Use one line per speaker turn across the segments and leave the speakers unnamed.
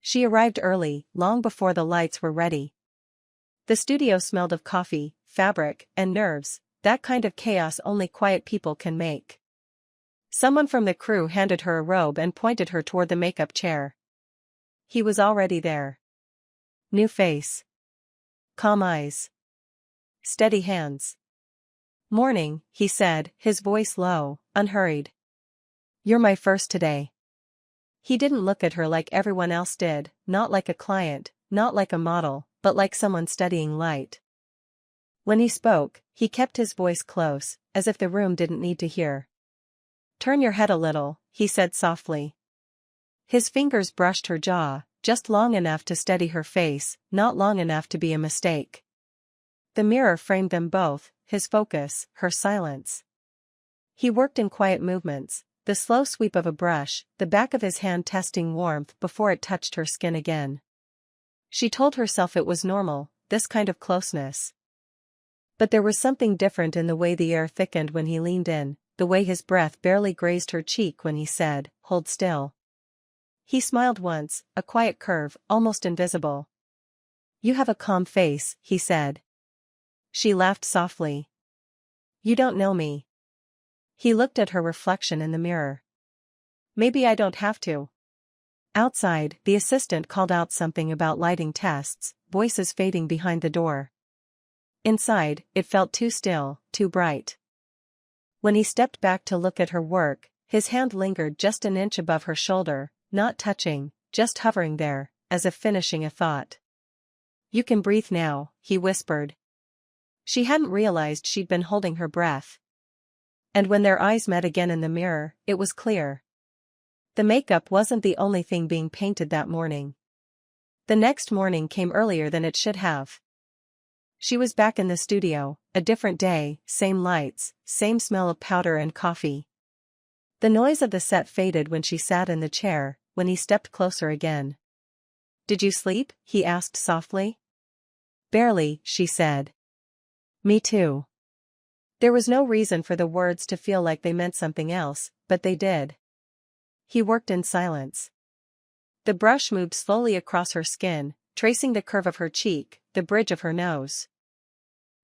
She arrived early, long before the lights were ready. The studio smelled of coffee, fabric, and nerves, that kind of chaos only quiet people can make. Someone from the crew handed her a robe and pointed her toward the makeup chair. He was already there. New face. Calm eyes. Steady hands. "Morning," he said, his voice low, unhurried. "You're my first today." He didn't look at her like everyone else did, not like a client, not like a model, but like someone studying light. When he spoke, he kept his voice close, as if the room didn't need to hear. "Turn your head a little," he said softly. His fingers brushed her jaw, just long enough to steady her face, not long enough to be a mistake. The mirror framed them both, his focus, her silence. He worked in quiet movements, the slow sweep of a brush, the back of his hand testing warmth before it touched her skin again. She told herself it was normal, this kind of closeness. But there was something different in the way the air thickened when he leaned in, the way his breath barely grazed her cheek when he said, "Hold still." He smiled once, a quiet curve, almost invisible. "You have a calm face," he said. She laughed softly. "You don't know me." He looked at her reflection in the mirror. "Maybe I don't have to." Outside, the assistant called out something about lighting tests, voices fading behind the door. Inside, it felt too still, too bright. When he stepped back to look at her work, his hand lingered just an inch above her shoulder, not touching, just hovering there, as if finishing a thought. "You can breathe now," he whispered. She hadn't realized she'd been holding her breath. And when their eyes met again in the mirror, it was clear. The makeup wasn't the only thing being painted that morning. The next morning came earlier than it should have. She was back in the studio, a different day, same lights, same smell of powder and coffee. The noise of the set faded when she sat in the chair, when he stepped closer again. "Did you sleep?" he asked softly. "Barely," she said. "Me too." There was no reason for the words to feel like they meant something else, but they did. He worked in silence. The brush moved slowly across her skin, tracing the curve of her cheek, the bridge of her nose.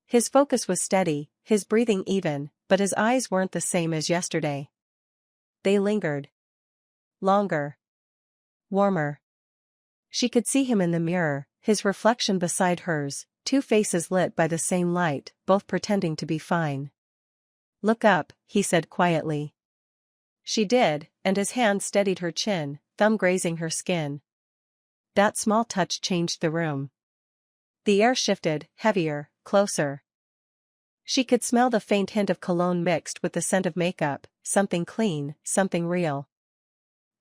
His focus was steady, his breathing even, but his eyes weren't the same as yesterday. They lingered. Longer. Warmer. She could see him in the mirror, his reflection beside hers, two faces lit by the same light, both pretending to be fine. "Look up," he said quietly. She did, and his hand steadied her chin, thumb grazing her skin. That small touch changed the room. The air shifted, heavier, closer. She could smell the faint hint of cologne mixed with the scent of makeup, something clean, something real.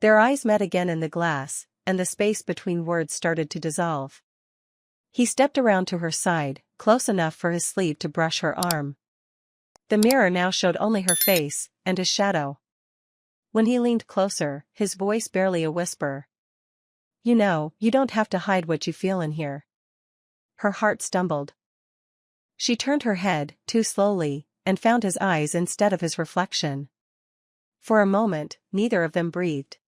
Their eyes met again in the glass, and the space between words started to dissolve. He stepped around to her side, close enough for his sleeve to brush her arm. The mirror now showed only her face, and his shadow. When he leaned closer, his voice barely a whisper. "You know, you don't have to hide what you feel in here." Her heart stumbled. She turned her head, too slowly, and found his eyes instead of his reflection. For a moment, neither of them breathed.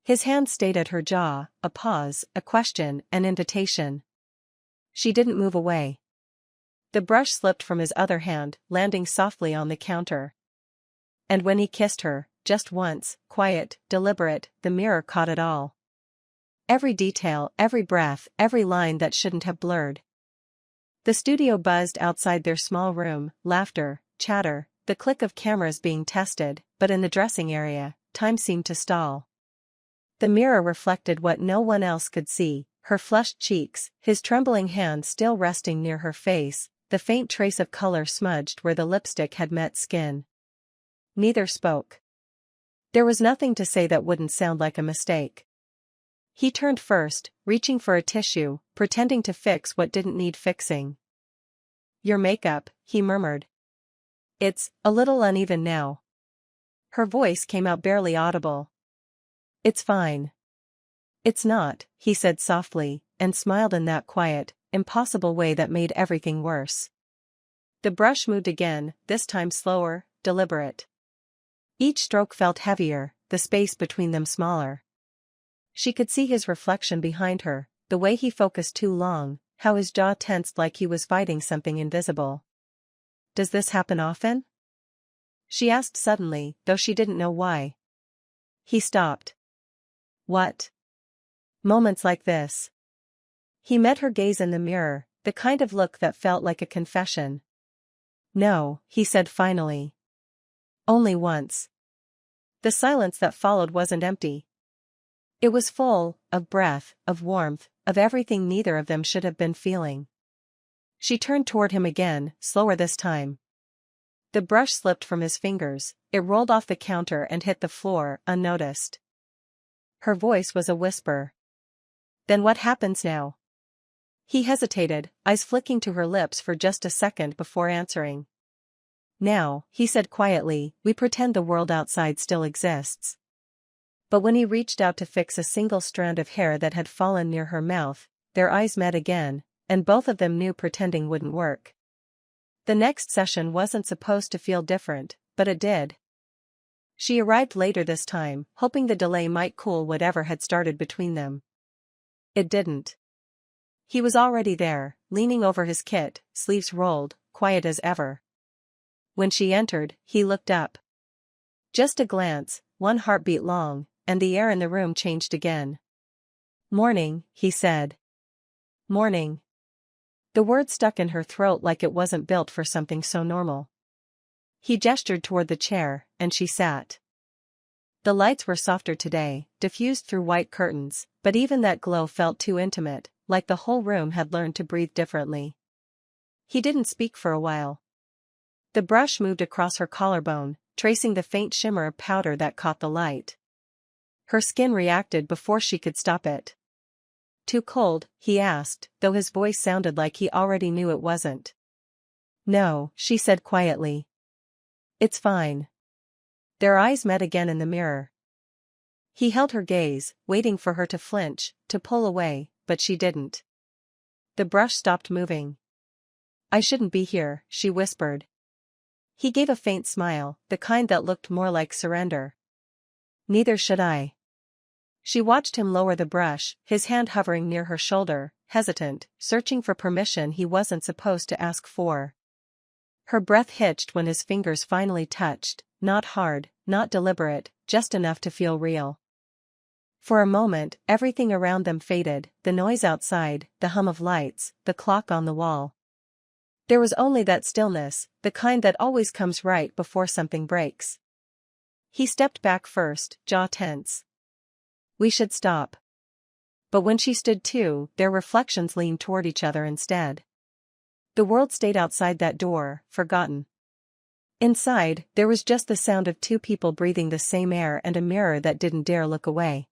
His hand stayed at her jaw, a pause, a question, an invitation. She didn't move away. The brush slipped from his other hand, landing softly on the counter. And when he kissed her, just once, quiet, deliberate, the mirror caught it all. Every detail, every breath, every line that shouldn't have blurred. The studio buzzed outside their small room, laughter, chatter, the click of cameras being tested, but in the dressing area, time seemed to stall. The mirror reflected what no one else could see, her flushed cheeks, his trembling hand still resting near her face, the faint trace of color smudged where the lipstick had met skin. Neither spoke. There was nothing to say that wouldn't sound like a mistake. He turned first, reaching for a tissue, pretending to fix what didn't need fixing. "Your makeup," he murmured. "It's a little uneven now." Her voice came out barely audible. "It's fine." "It's not," he said softly, and smiled in that quiet, impossible way that made everything worse. The brush moved again, this time slower, deliberate. Each stroke felt heavier, the space between them smaller. She could see his reflection behind her, the way he focused too long, how his jaw tensed like he was fighting something invisible. "Does this happen often?" she asked suddenly, though she didn't know why. He stopped. "What?" "Moments like this." He met her gaze in the mirror, the kind of look that felt like a confession. "No," he said finally. "Only once." The silence that followed wasn't empty. It was full, of breath, of warmth, of everything neither of them should have been feeling. She turned toward him again, slower this time. The brush slipped from his fingers, it rolled off the counter and hit the floor, unnoticed. Her voice was a whisper. "Then what happens now?" He hesitated, eyes flicking to her lips for just a second before answering. "Now," he said quietly, "we pretend the world outside still exists." But when he reached out to fix a single strand of hair that had fallen near her mouth, their eyes met again, and both of them knew pretending wouldn't work. The next session wasn't supposed to feel different, but it did. She arrived later this time, hoping the delay might cool whatever had started between them. It didn't. He was already there, leaning over his kit, sleeves rolled, quiet as ever. When she entered, he looked up. Just a glance, one heartbeat long, and the air in the room changed again. "Morning," he said. "Morning." The word stuck in her throat like it wasn't built for something so normal. He gestured toward the chair, and she sat. The lights were softer today, diffused through white curtains, but even that glow felt too intimate, like the whole room had learned to breathe differently. He didn't speak for a while. The brush moved across her collarbone, tracing the faint shimmer of powder that caught the light. Her skin reacted before she could stop it. "Too cold?" he asked, though his voice sounded like he already knew it wasn't. "No," she said quietly. "It's fine." Their eyes met again in the mirror. He held her gaze, waiting for her to flinch, to pull away, but she didn't. The brush stopped moving. "I shouldn't be here," she whispered. He gave a faint smile, the kind that looked more like surrender. "Neither should I." She watched him lower the brush, his hand hovering near her shoulder, hesitant, searching for permission he wasn't supposed to ask for. Her breath hitched when his fingers finally touched, not hard, not deliberate, just enough to feel real. For a moment, everything around them faded, the noise outside, the hum of lights, the clock on the wall. There was only that stillness, the kind that always comes right before something breaks. He stepped back first, jaw tense. "We should stop." But when she stood too, their reflections leaned toward each other instead. The world stayed outside that door, forgotten. Inside, there was just the sound of two people breathing the same air and a mirror that didn't dare look away.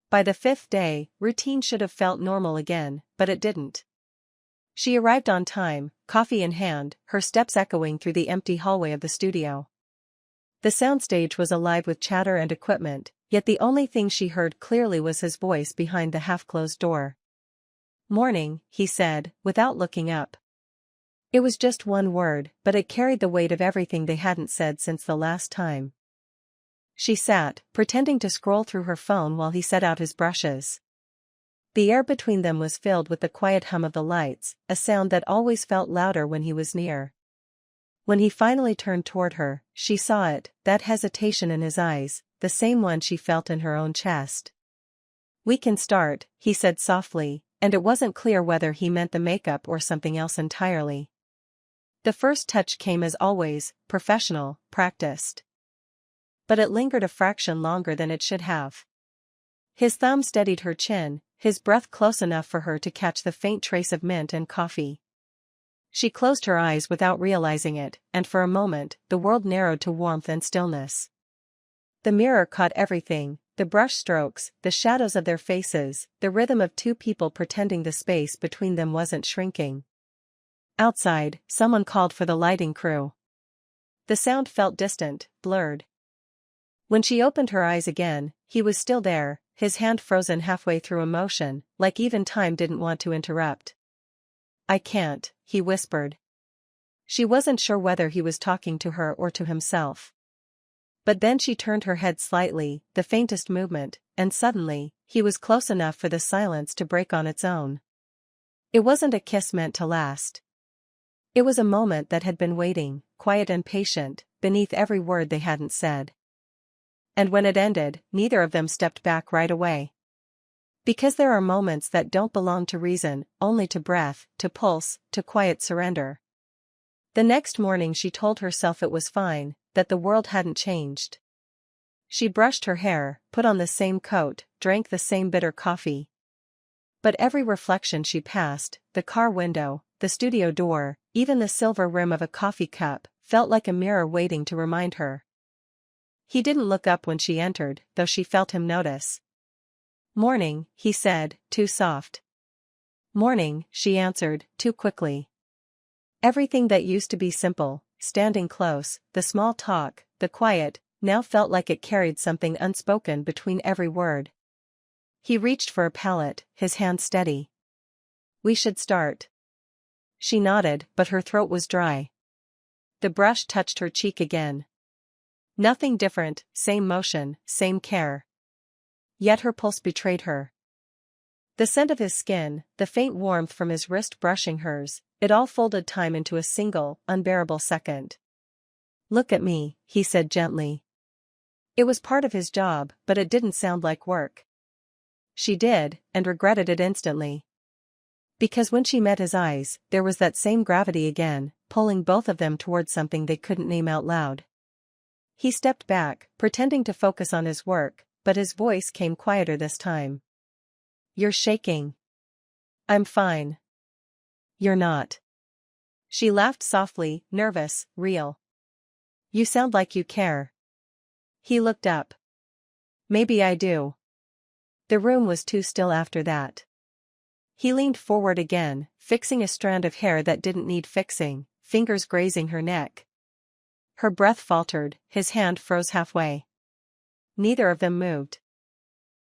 By the fifth day, routine should have felt normal again, but it didn't. She arrived on time, coffee in hand, her steps echoing through the empty hallway of the studio. The soundstage was alive with chatter and equipment, yet the only thing she heard clearly was his voice behind the half-closed door. "Morning," he said, without looking up. It was just one word, but it carried the weight of everything they hadn't said since the last time. She sat, pretending to scroll through her phone while he set out his brushes. The air between them was filled with the quiet hum of the lights, a sound that always felt louder when he was near. When he finally turned toward her, she saw it, that hesitation in his eyes, the same one she felt in her own chest. "We can start," he said softly, and it wasn't clear whether he meant the makeup or something else entirely. The first touch came as always, professional, practiced. But it lingered a fraction longer than it should have. His thumb steadied her chin, his breath close enough for her to catch the faint trace of mint and coffee. She closed her eyes without realizing it, and for a moment, the world narrowed to warmth and stillness. The mirror caught everything, the brush strokes, the shadows of their faces, the rhythm of two people pretending the space between them wasn't shrinking. Outside, someone called for the lighting crew. The sound felt distant, blurred. When she opened her eyes again, he was still there, his hand frozen halfway through emotion, like even time didn't want to interrupt. "I can't," he whispered. She wasn't sure whether he was talking to her or to himself. But then she turned her head slightly, the faintest movement, and suddenly, he was close enough for the silence to break on its own. It wasn't a kiss meant to last. It was a moment that had been waiting, quiet and patient, beneath every word they hadn't said. And when it ended, neither of them stepped back right away. Because there are moments that don't belong to reason, only to breath, to pulse, to quiet surrender. The next morning she told herself it was fine, that the world hadn't changed. She brushed her hair, put on the same coat, drank the same bitter coffee. But every reflection she passed, the car window, the studio door, even the silver rim of a coffee cup, felt like a mirror waiting to remind her. He didn't look up when she entered, though she felt him notice. "Morning," he said, too soft. "Morning," she answered, too quickly. Everything that used to be simple, standing close, the small talk, the quiet, now felt like it carried something unspoken between every word. He reached for a palette, his hand steady. "We should start." She nodded, but her throat was dry. The brush touched her cheek again. Nothing different, same motion, same care. Yet her pulse betrayed her. The scent of his skin, the faint warmth from his wrist brushing hers, it all folded time into a single, unbearable second. "Look at me," he said gently. It was part of his job, but it didn't sound like work. She did, and regretted it instantly. Because when she met his eyes, there was that same gravity again, pulling both of them towards something they couldn't name out loud. He stepped back, pretending to focus on his work, but his voice came quieter this time. "You're shaking." "I'm fine." "You're not." She laughed softly, nervous, real. "You sound like you care." He looked up. "Maybe I do." The room was too still after that. He leaned forward again, fixing a strand of hair that didn't need fixing, fingers grazing her neck. Her breath faltered, his hand froze halfway. Neither of them moved.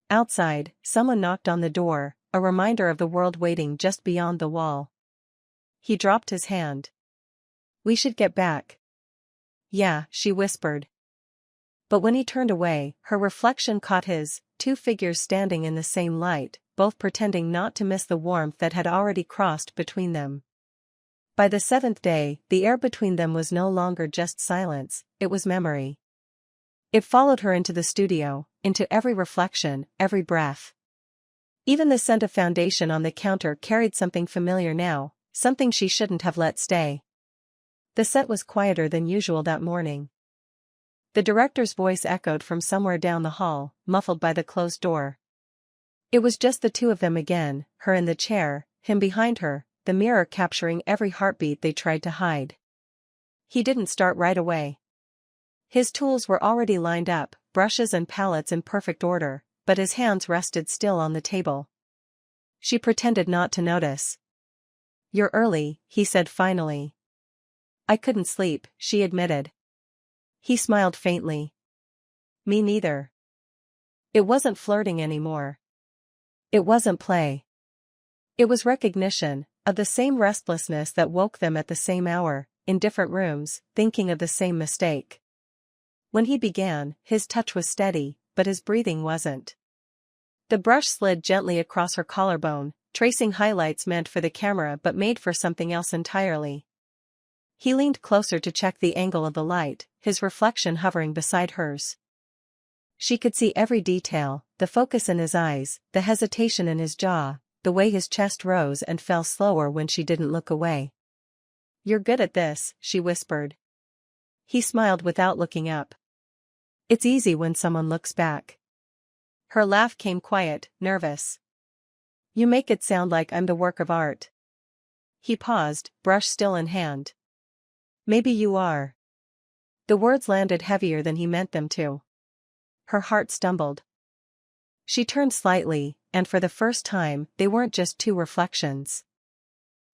Outside, someone knocked on the door, a reminder of the world waiting just beyond the wall. He dropped his hand. "We should get back." "Yeah," she whispered. But when he turned away, her reflection caught his, two figures standing in the same light, both pretending not to miss the warmth that had already crossed between them. By the seventh day, the air between them was no longer just silence, it was memory. It followed her into the studio, into every reflection, every breath. Even the scent of foundation on the counter carried something familiar now, something she shouldn't have let stay. The set was quieter than usual that morning. The director's voice echoed from somewhere down the hall, muffled by the closed door. It was just the two of them again, her in the chair, him behind her, the mirror capturing every heartbeat they tried to hide. He didn't start right away. His tools were already lined up, brushes and palettes in perfect order, but his hands rested still on the table. She pretended not to notice. "You're early," he said finally. "I couldn't sleep," she admitted. He smiled faintly. "Me neither." It wasn't flirting anymore. It wasn't play. It was recognition, of the same restlessness that woke them at the same hour, in different rooms, thinking of the same mistake. When he began, his touch was steady, but his breathing wasn't. The brush slid gently across her collarbone, tracing highlights meant for the camera but made for something else entirely. He leaned closer to check the angle of the light, his reflection hovering beside hers. She could see every detail, the focus in his eyes, the hesitation in his jaw, the way his chest rose and fell slower when she didn't look away. "You're good at this," she whispered. He smiled without looking up. "It's easy when someone looks back." Her laugh came quiet, nervous. "You make it sound like I'm the work of art." He paused, brush still in hand. "Maybe you are." The words landed heavier than he meant them to. Her heart stumbled. She turned slightly, and for the first time, they weren't just two reflections.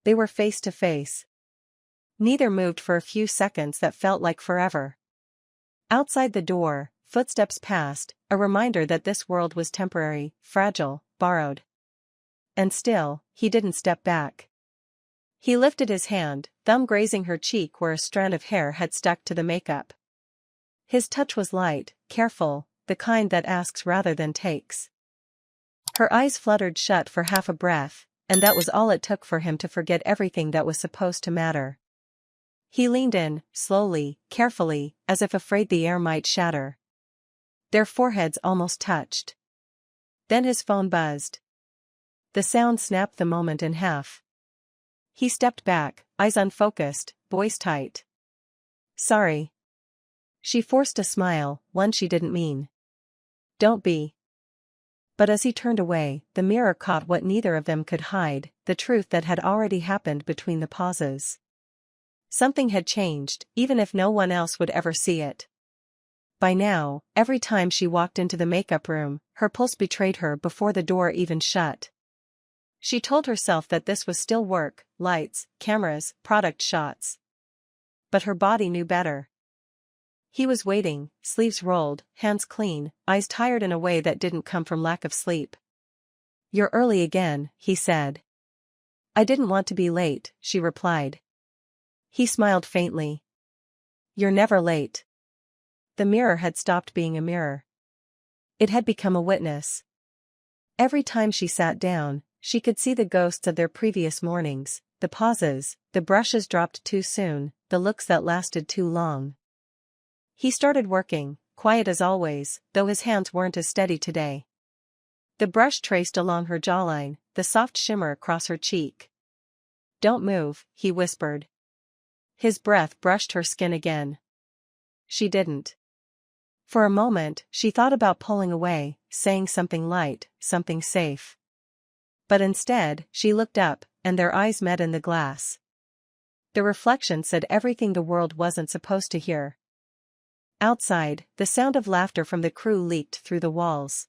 They were face to face. Neither moved for a few seconds that felt like forever. Outside the door, footsteps passed, a reminder that this world was temporary, fragile, borrowed. And still, he didn't step back. He lifted his hand, thumb grazing her cheek where a strand of hair had stuck to the makeup. His touch was light, careful, the kind that asks rather than takes. Her eyes fluttered shut for half a breath, and that was all it took for him to forget everything that was supposed to matter. He leaned in, slowly, carefully, as if afraid the air might shatter. Their foreheads almost touched. Then his phone buzzed. The sound snapped the moment in half. He stepped back, eyes unfocused, voice tight. "Sorry." She forced a smile, one she didn't mean. "Don't be." But as he turned away, the mirror caught what neither of them could hide, the truth that had already happened between the pauses. Something had changed, even if no one else would ever see it. By now, every time she walked into the makeup room, her pulse betrayed her before the door even shut. She told herself that this was still work, lights, cameras, product shots. But her body knew better. He was waiting, sleeves rolled, hands clean, eyes tired in a way that didn't come from lack of sleep. "You're early again," he said. "I didn't want to be late," she replied. He smiled faintly. "You're never late." The mirror had stopped being a mirror. It had become a witness. Every time she sat down, she could see the ghosts of their previous mornings, the pauses, the brushes dropped too soon, the looks that lasted too long. He started working, quiet as always, though his hands weren't as steady today. The brush traced along her jawline, the soft shimmer across her cheek. "Don't move," he whispered. His breath brushed her skin again. She didn't. For a moment, she thought about pulling away, saying something light, something safe. But instead, she looked up, and their eyes met in the glass. The reflection said everything the world wasn't supposed to hear. Outside, the sound of laughter from the crew leaked through the walls.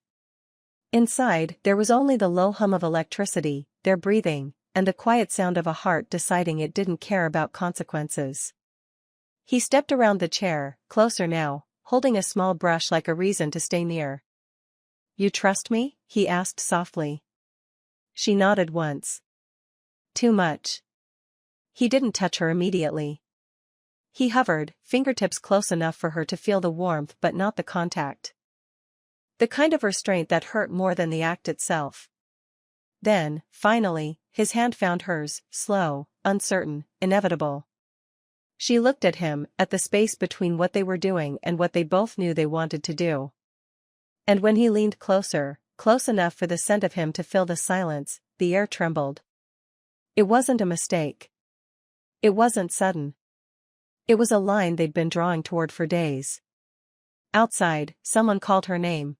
Inside, there was only the low hum of electricity, their breathing, and the quiet sound of a heart deciding it didn't care about consequences. He stepped around the chair, closer now, holding a small brush like a reason to stay near. "You trust me?" he asked softly. She nodded once. "Too much." He didn't touch her immediately. He hovered, fingertips close enough for her to feel the warmth but not the contact. The kind of restraint that hurt more than the act itself. Then, finally, his hand found hers, slow, uncertain, inevitable. She looked at him, at the space between what they were doing and what they both knew they wanted to do. And when he leaned closer, close enough for the scent of him to fill the silence, the air trembled. It wasn't a mistake. It wasn't sudden. It was a line they'd been drawing toward for days. Outside, someone called her name.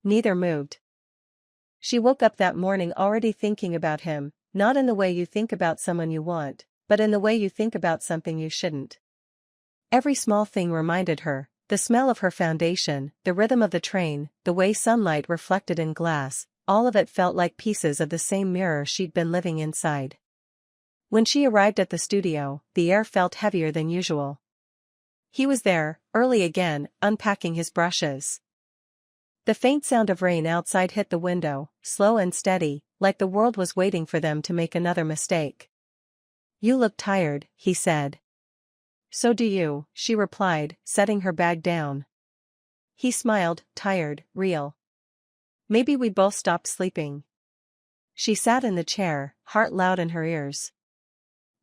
Neither moved. She woke up that morning already thinking about him, not in the way you think about someone you want, but in the way you think about something you shouldn't. Every small thing reminded her, the smell of her foundation, the rhythm of the train, the way sunlight reflected in glass, all of it felt like pieces of the same mirror she'd been living inside. When she arrived at the studio, the air felt heavier than usual. He was there, early again, unpacking his brushes. The faint sound of rain outside hit the window, slow and steady, like the world was waiting for them to make another mistake. "You look tired," he said. "So do you," she replied, setting her bag down. He smiled, tired, real. "Maybe we both stopped sleeping." She sat in the chair, heart loud in her ears.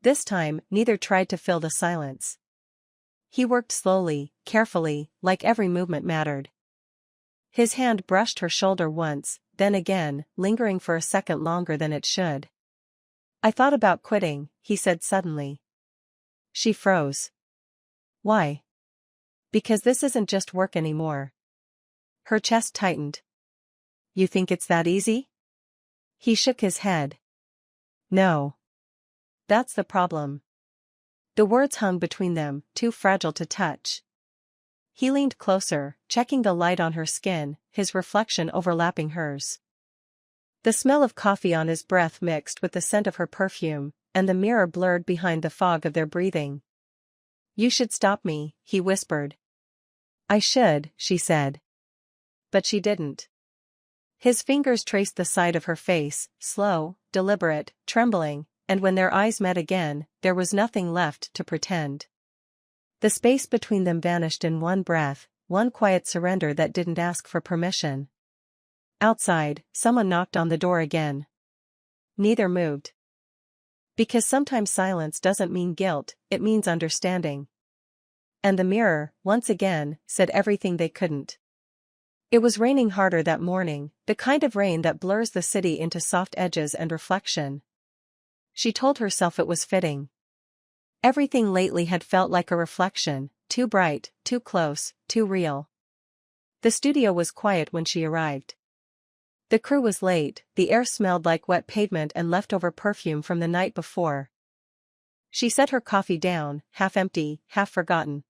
This time, neither tried to fill the silence. He worked slowly, carefully, like every movement mattered. His hand brushed her shoulder once, then again, lingering for a second longer than it should. "I thought about quitting," he said suddenly. She froze. "Why?" "Because this isn't just work anymore." Her chest tightened. "You think it's that easy?" He shook his head. "No. That's the problem." The words hung between them, too fragile to touch. He leaned closer, checking the light on her skin, his reflection overlapping hers. The smell of coffee on his breath mixed with the scent of her perfume, and the mirror blurred behind the fog of their breathing. "You should stop me," he whispered. "I should," she said. But she didn't. His fingers traced the side of her face, slow, deliberate, trembling, and when their eyes met again, there was nothing left to pretend. The space between them vanished in one breath, one quiet surrender that didn't ask for permission. Outside, someone knocked on the door again. Neither moved. Because sometimes silence doesn't mean guilt, it means understanding. And the mirror, once again, said everything they couldn't. It was raining harder that morning, the kind of rain that blurs the city into soft edges and reflection. She told herself it was fitting. Everything lately had felt like a reflection, too bright, too close, too real. The studio was quiet when she arrived. The crew was late, the air smelled like wet pavement and leftover perfume from the night before. She set her coffee down, half empty, half forgotten.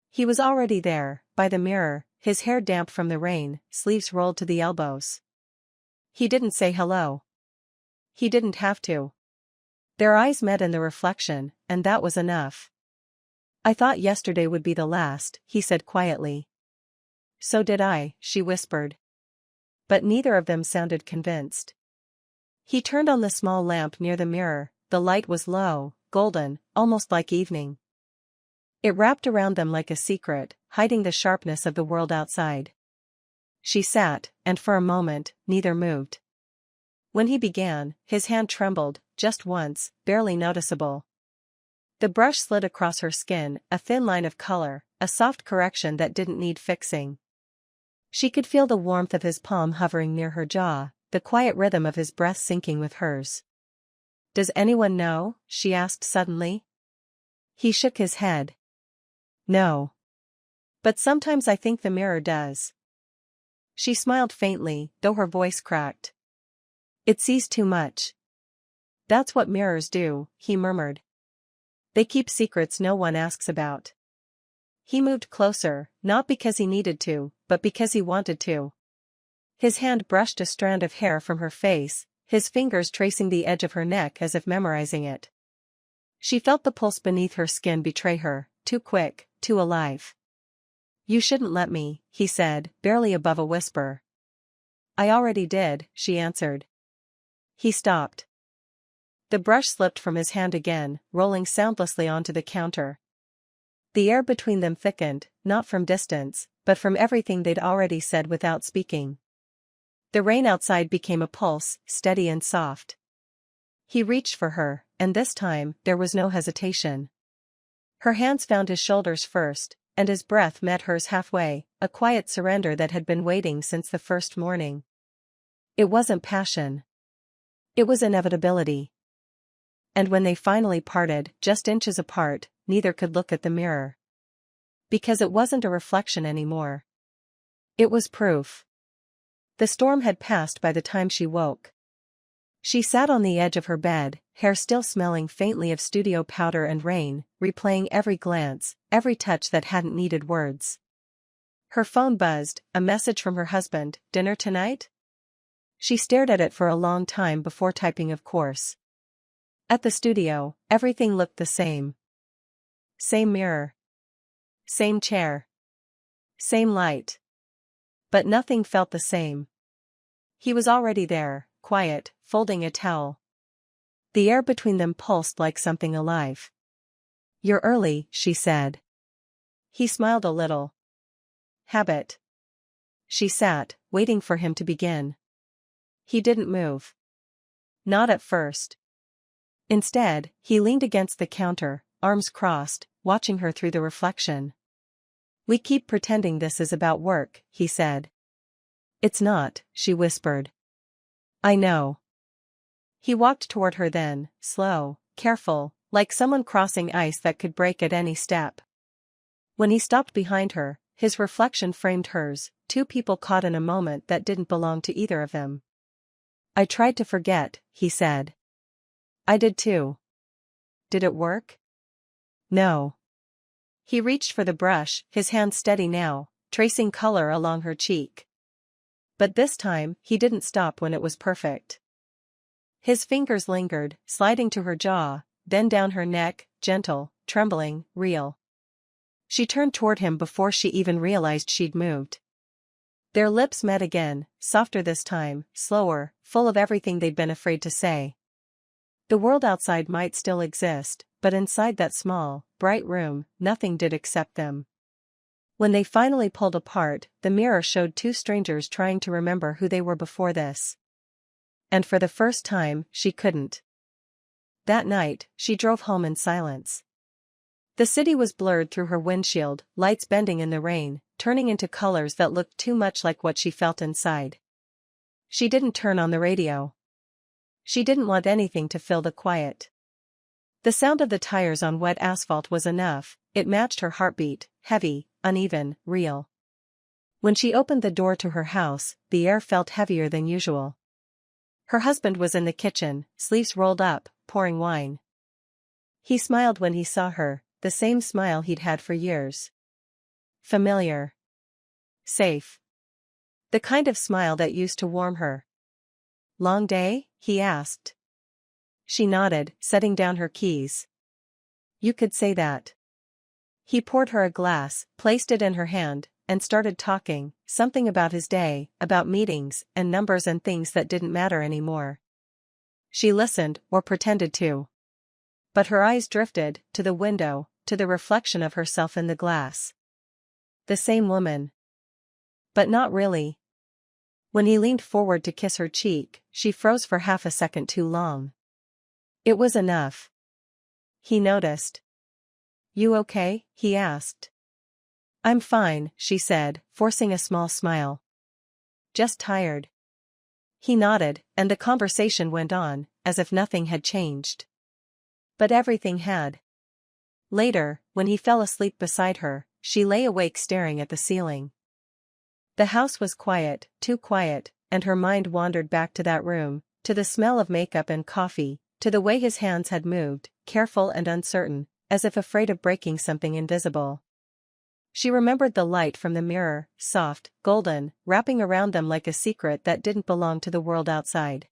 He was already there, by the mirror, his hair damp from the rain, sleeves rolled to the elbows. He didn't say hello. He didn't have to. Their eyes met in the reflection, and that was enough. "I thought yesterday would be the last," he said quietly. "So did I," she whispered. But neither of them sounded convinced. He turned on the small lamp near the mirror. The light was low, golden, almost like evening. It wrapped around them like a secret, hiding the sharpness of the world outside. She sat, and for a moment, neither moved. When he began, his hand trembled, just once, barely noticeable. The brush slid across her skin, a thin line of color, a soft correction that didn't need fixing. She could feel the warmth of his palm hovering near her jaw, the quiet rhythm of his breath syncing with hers. "Does anyone know?" she asked suddenly. He shook his head. "No. But sometimes I think the mirror does." She smiled faintly, though her voice cracked. "It sees too much." "That's what mirrors do," he murmured. "They keep secrets no one asks about." He moved closer, not because he needed to, but because he wanted to. His hand brushed a strand of hair from her face, his fingers tracing the edge of her neck as if memorizing it. She felt the pulse beneath her skin betray her, too quick, too alive. "You shouldn't let me," he said, barely above a whisper. "I already did," she answered. He stopped. The brush slipped from his hand again, rolling soundlessly onto the counter. The air between them thickened, not from distance, but from everything they'd already said without speaking. The rain outside became a pulse, steady and soft. He reached for her, and this time, there was no hesitation. Her hands found his shoulders first, and his breath met hers halfway, a quiet surrender that had been waiting since the first morning. It wasn't passion. It was inevitability. And when they finally parted, just inches apart, neither could look at the mirror. Because it wasn't a reflection anymore. It was proof. The storm had passed by the time she woke. She sat on the edge of her bed, hair still smelling faintly of studio powder and rain, replaying every glance, every touch that hadn't needed words. Her phone buzzed, a message from her husband, "Dinner tonight?" She stared at it for a long time before typing of course. At the studio, everything looked the same. Same mirror. Same chair. Same light. But nothing felt the same. He was already there, quiet, folding a towel. The air between them pulsed like something alive. "You're early," she said. He smiled a little. "Habit." She sat, waiting for him to begin. He didn't move. Not at first. Instead, he leaned against the counter, arms crossed, watching her through the reflection. "We keep pretending this is about work," he said. "It's not," she whispered. "I know." He walked toward her then, slow, careful, like someone crossing ice that could break at any step. When he stopped behind her, his reflection framed hers, two people caught in a moment that didn't belong to either of them. "I tried to forget," he said. "I did too." "Did it work?" "No." He reached for the brush, his hand steady now, tracing color along her cheek. But this time, he didn't stop when it was perfect. His fingers lingered, sliding to her jaw, then down her neck, gentle, trembling, real. She turned toward him before she even realized she'd moved. Their lips met again, softer this time, slower, full of everything they'd been afraid to say. The world outside might still exist, but inside that small, bright room, nothing did except them. When they finally pulled apart, the mirror showed two strangers trying to remember who they were before this. And for the first time, she couldn't. That night, she drove home in silence. The city was blurred through her windshield, lights bending in the rain, turning into colors that looked too much like what she felt inside. She didn't turn on the radio. She didn't want anything to fill the quiet. The sound of the tires on wet asphalt was enough, it matched her heartbeat, heavy, uneven, real. When she opened the door to her house, the air felt heavier than usual. Her husband was in the kitchen, sleeves rolled up, pouring wine. He smiled when he saw her, the same smile he'd had for years. Familiar. Safe. The kind of smile that used to warm her. "Long day?" he asked. She nodded, setting down her keys. "You could say that." He poured her a glass, placed it in her hand, and started talking, something about his day, about meetings, and numbers and things that didn't matter anymore. She listened, or pretended to. But her eyes drifted, to the window, to the reflection of herself in the glass. The same woman. But not really. When he leaned forward to kiss her cheek, she froze for half a second too long. It was enough. He noticed. "You okay?" he asked. "I'm fine," she said, forcing a small smile. "Just tired." He nodded, and the conversation went on, as if nothing had changed. But everything had. Later, when he fell asleep beside her, she lay awake staring at the ceiling. The house was quiet, too quiet, and her mind wandered back to that room, to the smell of makeup and coffee, to the way his hands had moved, careful and uncertain, as if afraid of breaking something invisible. She remembered the light from the mirror, soft, golden, wrapping around them like a secret that didn't belong to the world outside.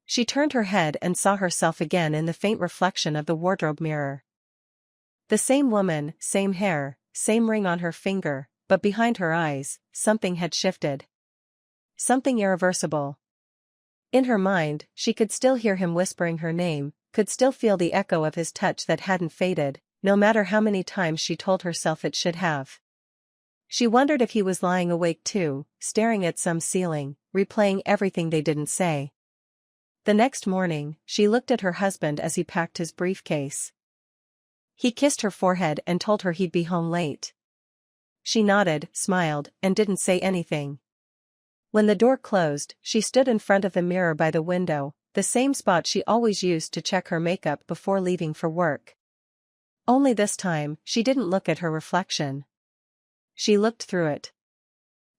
She turned her head and saw herself again in the faint reflection of the wardrobe mirror. The same woman, same hair, same ring on her finger, but behind her eyes, something had shifted. Something irreversible. In her mind, she could still hear him whispering her name, could still feel the echo of his touch that hadn't faded, no matter how many times she told herself it should have. She wondered if he was lying awake too, staring at some ceiling, replaying everything they didn't say. The next morning, she looked at her husband as he packed his briefcase. He kissed her forehead and told her he'd be home late. She nodded, smiled, and didn't say anything. When the door closed, she stood in front of the mirror by the window, the same spot she always used to check her makeup before leaving for work. Only this time, she didn't look at her reflection. She looked through it.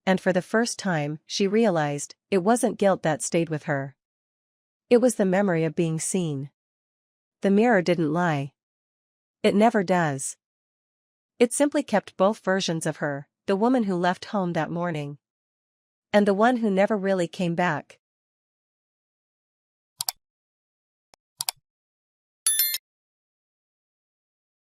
And for the first time, she realized, it wasn't guilt that stayed with her. It was the memory of being seen. The mirror didn't lie. It never does. It simply kept both versions of her, the woman who left home that morning. And the one who never really came back,